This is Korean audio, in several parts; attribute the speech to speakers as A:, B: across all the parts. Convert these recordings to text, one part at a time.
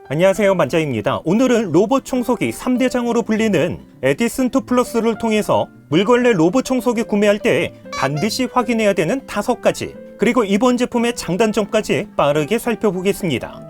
A: 안녕하세요, 만자입니다. 오늘은 로봇 청소기 3대장으로 불리는 에디슨 2 플러스를 통해서 물걸레 로봇 청소기 구매할 때 반드시 확인해야 되는 5가지, 그리고 이번 제품의 장단점까지 빠르게 살펴보겠습니다.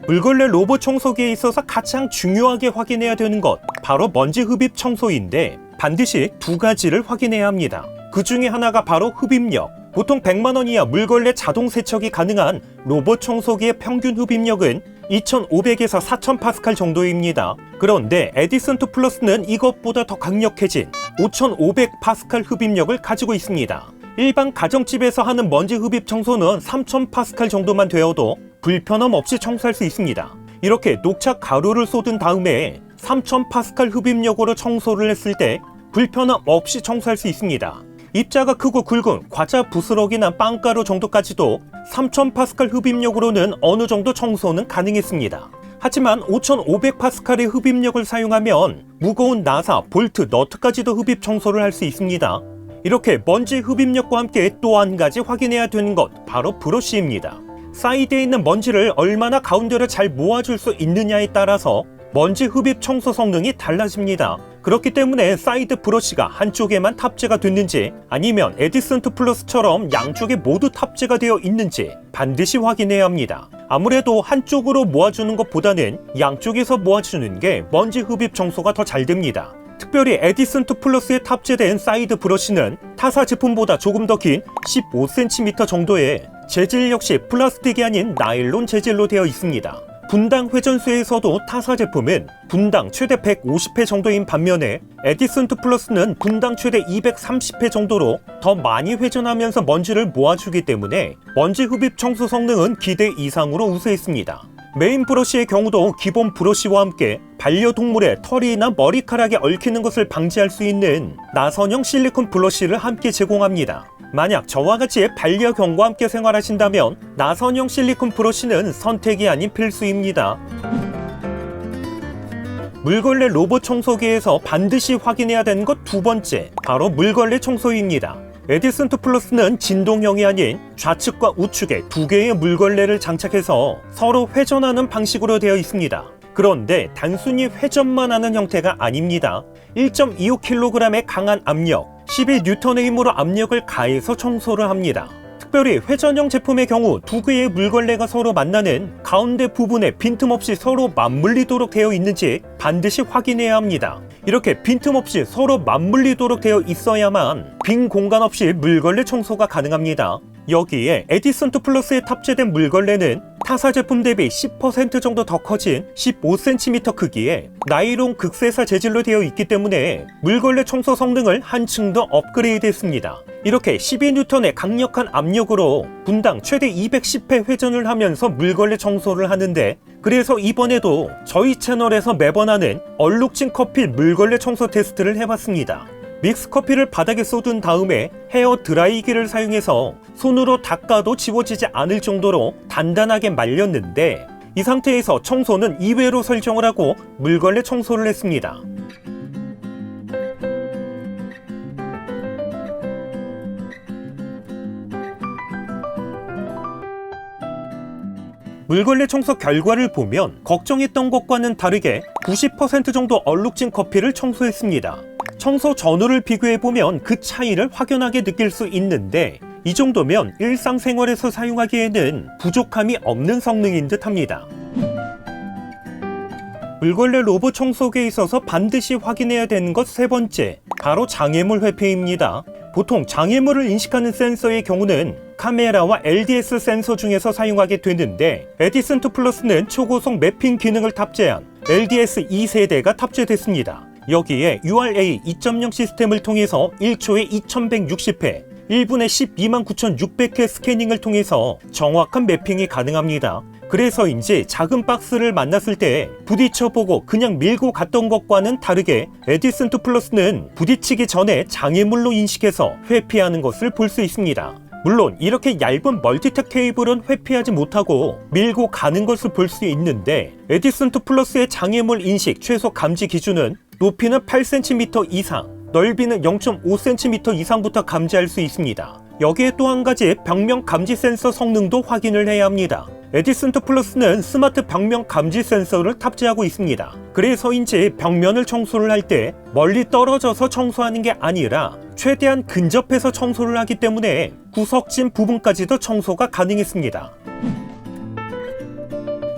A: 물걸레 로봇 청소기에 있어서 가장 중요하게 확인해야 되는 것, 바로 먼지 흡입 청소인데 반드시 2가지를 확인해야 합니다. 그 중에 하나가 바로 흡입력. 보통 100만원 이하 물걸레 자동 세척이 가능한 로봇 청소기의 평균 흡입력은 2500에서 4000파스칼 정도입니다. 그런데 에디슨 2 플러스는 이것보다 더 강력해진 5500파스칼 흡입력을 가지고 있습니다. 일반 가정집에서 하는 먼지 흡입 청소는 3000파스칼 정도만 되어도 불편함 없이 청소할 수 있습니다. 이렇게 녹차 가루를 쏟은 다음에 3000파스칼 흡입력으로 청소를 했을 때 불편함 없이 청소할 수 있습니다. 입자가 크고 굵은 과자 부스러기나 빵가루 정도까지도 3000파스칼 흡입력으로는 어느 정도 청소는 가능했습니다. 하지만 5500파스칼의 흡입력을 사용하면 무거운 나사, 볼트, 너트까지도 흡입 청소를 할 수 있습니다. 이렇게 먼지 흡입력과 함께 또 한 가지 확인해야 되는 것, 바로 브러쉬입니다. 사이드에 있는 먼지를 얼마나 가운데로 잘 모아줄 수 있느냐에 따라서 먼지 흡입 청소 성능이 달라집니다. 그렇기 때문에 사이드 브러쉬가 한쪽에만 탑재가 됐는지, 아니면 에디슨 2 플러스처럼 양쪽에 모두 탑재가 되어 있는지 반드시 확인해야 합니다. 아무래도 한쪽으로 모아주는 것보다는 양쪽에서 모아주는 게 먼지 흡입 청소가 더 잘 됩니다. 특별히 에디슨 2 플러스에 탑재된 사이드 브러쉬는 타사 제품보다 조금 더 긴 15cm 정도의 재질 역시 플라스틱이 아닌 나일론 재질로 되어 있습니다. 분당 회전수에서도 타사 제품은 분당 최대 150회 정도인 반면에 에디슨 2 플러스는 분당 최대 230회 정도로 더 많이 회전하면서 먼지를 모아주기 때문에 먼지 흡입 청소 성능은 기대 이상으로 우수했습니다. 메인 브러쉬의 경우도 기본 브러쉬와 함께 반려동물의 털이나 머리카락에 얽히는 것을 방지할 수 있는 나선형 실리콘 브러쉬를 함께 제공합니다. 만약 저와 같이 반려견과 함께 생활하신다면 나선형 실리콘 브러쉬는 선택이 아닌 필수입니다. 물걸레 로봇 청소기에서 반드시 확인해야 되는 것 2번째, 바로 물걸레 청소기입니다. 에디슨 2 플러스는 진동형이 아닌 좌측과 우측에 2개의 물걸레를 장착해서 서로 회전하는 방식으로 되어 있습니다. 그런데 단순히 회전만 하는 형태가 아닙니다. 1.25kg의 강한 압력, 12N의 힘으로 압력을 가해서 청소를 합니다. 특별히 회전형 제품의 경우 2개의 물걸레가 서로 만나는 가운데 부분에 빈틈없이 서로 맞물리도록 되어 있는지 반드시 확인해야 합니다. 이렇게 빈틈없이 서로 맞물리도록 되어 있어야만 빈 공간 없이 물걸레 청소가 가능합니다. 여기에 에디슨 2 플러스에 탑재된 물걸레는 타사 제품 대비 10% 정도 더 커진 15cm 크기의 나일론 극세사 재질로 되어 있기 때문에 물걸레 청소 성능을 한층 더 업그레이드했습니다. 이렇게 12N의 강력한 압력으로 분당 최대 210회 회전을 하면서 물걸레 청소를 하는데, 그래서 이번에도 저희 채널에서 매번 하는 얼룩진 커피 물걸레 청소 테스트를 해봤습니다. 믹스 커피를 바닥에 쏟은 다음에 헤어 드라이기를 사용해서 손으로 닦아도 지워지지 않을 정도로 단단하게 말렸는데, 이 상태에서 청소는 2회로 설정을 하고 물걸레 청소를 했습니다. 물걸레 청소 결과를 보면 걱정했던 것과는 다르게 90% 정도 얼룩진 커피를 청소했습니다. 청소 전후를 비교해보면 그 차이를 확연하게 느낄 수 있는데, 이 정도면 일상생활에서 사용하기에는 부족함이 없는 성능인 듯 합니다. 물걸레 로봇 청소기에 있어서 반드시 확인해야 되는 것 3번째, 바로 장애물 회피입니다. 보통 장애물을 인식하는 센서의 경우는 카메라와 LDS 센서 중에서 사용하게 되는데, 에디슨 2 플러스는 초고속 매핑 기능을 탑재한 LDS 2세대가 탑재됐습니다. 여기에 URA 2.0 시스템을 통해서 1초에 2160회, 1분에 129,600회 스캐닝을 통해서 정확한 매핑이 가능합니다. 그래서인지 작은 박스를 만났을 때 부딪혀보고 그냥 밀고 갔던 것과는 다르게 에디슨 2 플러스는 부딪히기 전에 장애물로 인식해서 회피하는 것을 볼 수 있습니다. 물론 이렇게 얇은 멀티탭 케이블은 회피하지 못하고 밀고 가는 것을 볼 수 있는데, 에디슨 2 플러스의 장애물 인식 최소 감지 기준은 높이는 8cm 이상, 넓이는 0.5cm 이상부터 감지할 수 있습니다. 여기에 또 한 가지 벽면 감지 센서 성능도 확인을 해야 합니다. 에디슨 2 플러스는 스마트 벽면 감지 센서를 탑재하고 있습니다. 그래서인지 벽면을 청소를 할 때 멀리 떨어져서 청소하는 게 아니라 최대한 근접해서 청소를 하기 때문에 구석진 부분까지도 청소가 가능했습니다.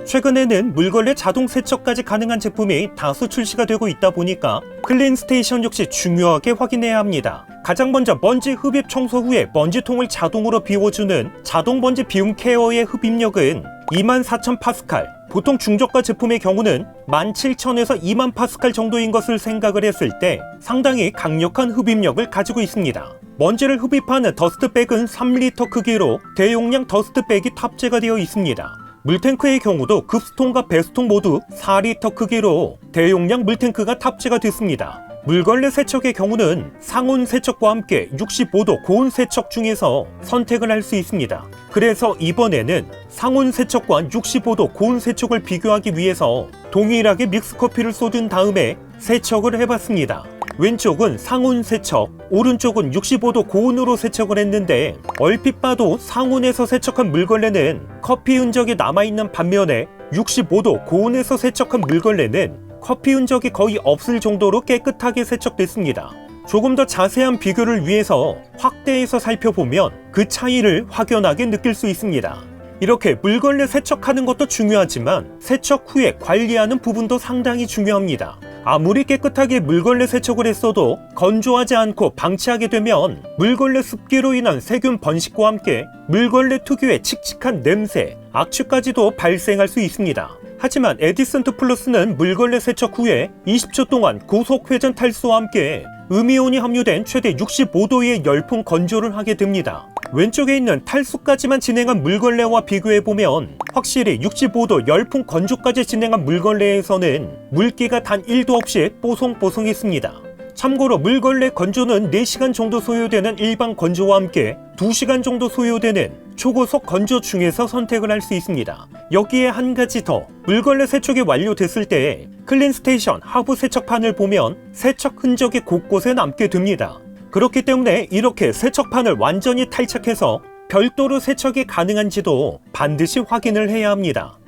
A: 최근에는 물걸레 자동 세척까지 가능한 제품이 다수 출시가 되고 있다 보니까 클린스테이션 역시 중요하게 확인해야 합니다. 가장 먼저 먼지 흡입 청소 후에 먼지통을 자동으로 비워주는 자동 먼지 비움 케어의 흡입력은 24,000파스칼, 보통 중저가 제품의 경우는 17,000에서 20,000파스칼 정도인 것을 생각을 했을 때 상당히 강력한 흡입력을 가지고 있습니다. 먼지를 흡입하는 더스트백은 3리터 크기로 대용량 더스트백이 탑재가 되어 있습니다. 물탱크의 경우도 급수통과 배수통 모두 4리터 크기로 대용량 물탱크가 탑재가 됐습니다. 물걸레 세척의 경우는 상온 세척과 함께 65도 고온 세척 중에서 선택을 할 수 있습니다. 그래서 이번에는 상온 세척과 65도 고온 세척을 비교하기 위해서 동일하게 믹스커피를 쏟은 다음에 세척을 해봤습니다. 왼쪽은 상온 세척, 오른쪽은 65도 고온으로 세척을 했는데 얼핏 봐도 상온에서 세척한 물걸레는 커피 흔적이 남아있는 반면에 65도 고온에서 세척한 물걸레는 커피 흔적이 거의 없을 정도로 깨끗하게 세척됐습니다. 조금 더 자세한 비교를 위해서 확대해서 살펴보면 그 차이를 확연하게 느낄 수 있습니다. 이렇게 물걸레 세척하는 것도 중요하지만 세척 후에 관리하는 부분도 상당히 중요합니다. 아무리 깨끗하게 물걸레 세척을 했어도 건조하지 않고 방치하게 되면 물걸레 습기로 인한 세균 번식과 함께 물걸레 특유의 칙칙한 냄새, 악취까지도 발생할 수 있습니다. 하지만 에디슨 2 플러스는 물걸레 세척 후에 20초 동안 고속 회전 탈수와 함께 음이온이 함유된 최대 65도의 열풍 건조를 하게 됩니다. 왼쪽에 있는 탈수까지만 진행한 물걸레와 비교해보면 확실히 65도 열풍 건조까지 진행한 물걸레에서는 물기가 단 1도 없이 뽀송뽀송했습니다. 참고로 물걸레 건조는 4시간 정도 소요되는 일반 건조와 함께 2시간 정도 소요되는 초고속 건조 중에서 선택을 할 수 있습니다. 여기에 한 가지 더, 물걸레 세척이 완료됐을 때 클린스테이션 하부 세척판을 보면 세척 흔적이 곳곳에 남게 됩니다. 그렇기 때문에 이렇게 세척판을 완전히 탈착해서 별도로 세척이 가능한지도 반드시 확인을 해야 합니다.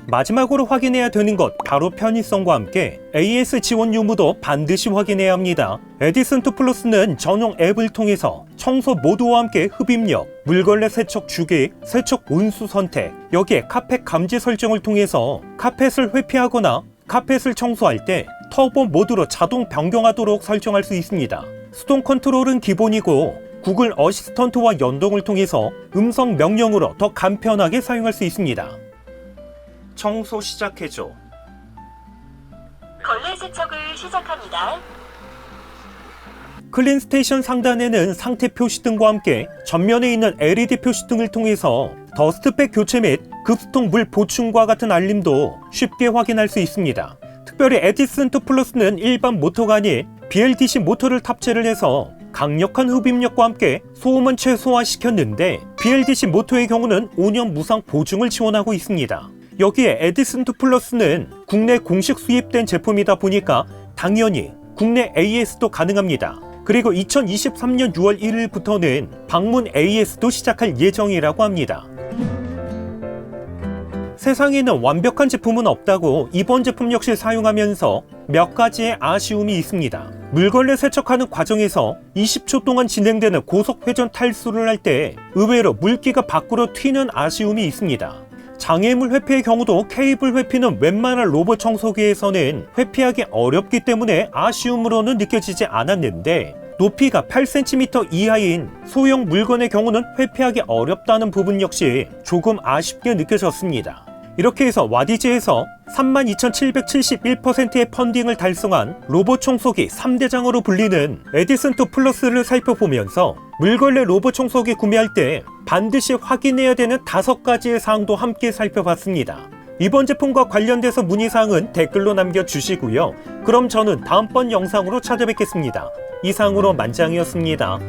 A: 마지막으로 확인해야 되는 것, 바로 편의성과 함께 AS 지원 유무도 반드시 확인해야 합니다. 에디슨 2 플러스는 전용 앱을 통해서 청소 모드와 함께 흡입력, 물걸레 세척 주기, 세척 온수 선택, 여기에 카펫 감지 설정을 통해서 카펫을 회피하거나 카펫을 청소할 때 터보 모드로 자동 변경하도록 설정할 수 있습니다. 수동 컨트롤은 기본이고 구글 어시스턴트와 연동을 통해서 음성 명령으로 더 간편하게 사용할 수 있습니다. 청소 시작해줘.
B: 걸레 세척을 시작합니다.
A: 클린스테이션 상단에는 상태 표시등과 함께 전면에 있는 LED 표시등을 통해서 더스트백 교체 및 급수통 물 보충과 같은 알림도 쉽게 확인할 수 있습니다. 특별히 에디슨 2 플러스는 일반 모터가 아닌 BLDC 모터를 탑재를 해서 강력한 흡입력과 함께 소음은 최소화시켰는데 BLDC 모터의 경우는 5년 무상 보증을 지원하고 있습니다. 여기에 에디슨 2 플러스는 국내 공식 수입된 제품이다 보니까 당연히 국내 AS도 가능합니다. 그리고 2023년 6월 1일부터는 방문 AS도 시작할 예정이라고 합니다. 세상에는 완벽한 제품은 없다고 이번 제품 역시 사용하면서 몇 가지의 아쉬움이 있습니다. 물걸레 세척하는 과정에서 20초 동안 진행되는 고속 회전 탈수를 할 때 의외로 물기가 밖으로 튀는 아쉬움이 있습니다. 장애물 회피의 경우도 케이블 회피는 웬만한 로봇 청소기에서는 회피하기 어렵기 때문에 아쉬움으로는 느껴지지 않았는데 높이가 8cm 이하인 소형 물건의 경우는 회피하기 어렵다는 부분 역시 조금 아쉽게 느껴졌습니다. 이렇게 해서 와디즈에서 32,771%의 펀딩을 달성한 로봇 청소기 3대장으로 불리는 에디슨 2 플러스를 살펴보면서 물걸레 로봇 청소기 구매할 때 반드시 확인해야 되는 5가지의 사항도 함께 살펴봤습니다. 이번 제품과 관련돼서 문의사항은 댓글로 남겨주시고요. 그럼 저는 다음번 영상으로 찾아뵙겠습니다. 이상으로 만장이었습니다.